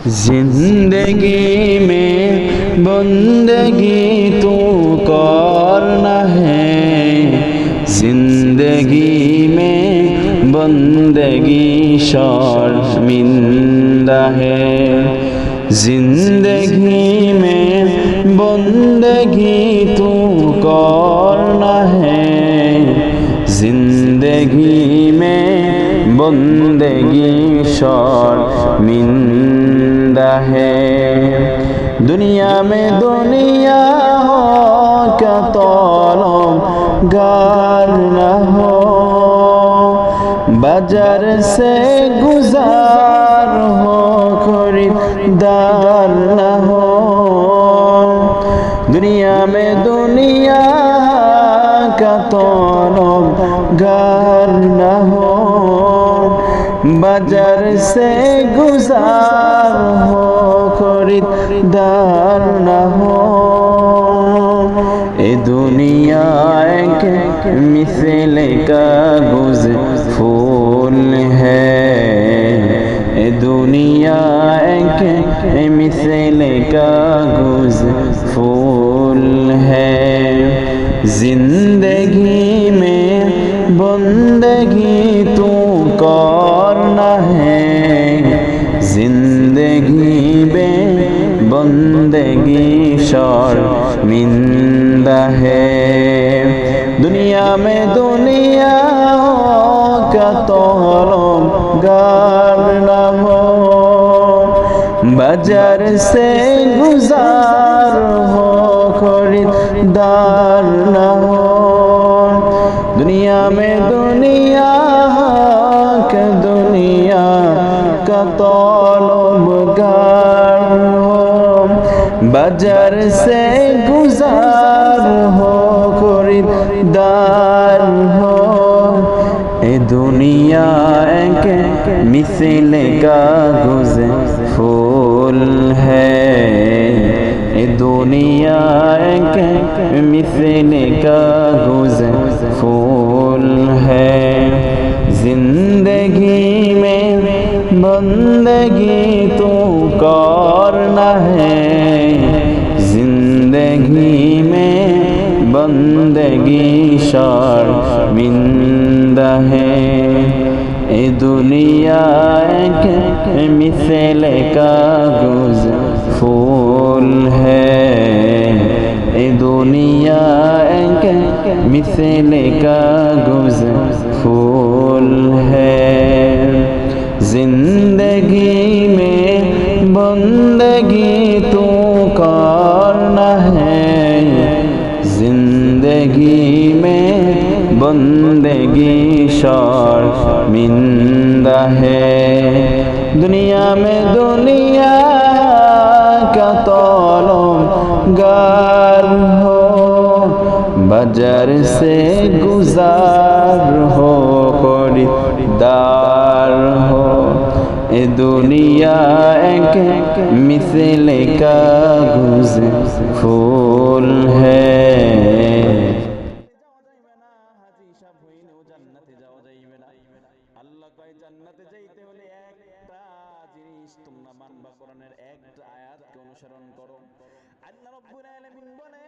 जिंदगी में बंदगी तू करना है, जिंदगी में बंदगी शर्मिंदा है। जिंदगी में बंदगी तू करना है, जिंदगी में बंदगी शर्मिंदा है। दुनिया में दुनिया हो क्या तलबगार न हो, बाजार से गुजार हो खरीदार न हो। दुनिया में दुनिया का तलबगार न हो, बाजार से गुजार हो खरीदार न हो। ए दुनिया एक मिसल कागज फूल है, ए दुनिया एक मिसल कागज फूल है। जिंदगी में बंदगी तू करना है, जिंदगी में बंदगी शर्मिंदा है। दुनिया में दुनिया का तलबगार न हो, बाजार से गुजार हो खरीदार न हो। दुनिया में दुनिया का तलबगार हो, बाजार से गुजार हो खरीदार हो। ए दुनिया एक मिसल कागज फूल है, ए दुनिया एक मिसल कागज फूल है। जिंदगी में बंदगी तू करना है, जिंदगी में बंदगी शर्मिंदा है। ए दुनिया एक मिसल कागज फूल है, ए दुनिया एक मिसल कागज फूल है। जिंदगी में बंदगी तू करना है, जिंदगी में बंदगी शर्मिंदा है। दुनिया में दुनिया का तलबगार हो, बाजार से गुजार हो खरीदार हो। ए दुनिया एक मिसल कागज फूल है। আল্লাহ কয় জান্নাতে যাইতে হলে একটা জিনিস তোমরা মানবা, কোরআনের একটা আয়াতকে অনুসরণ করো। আল্লাহ রাব্বুল আলামিন বলে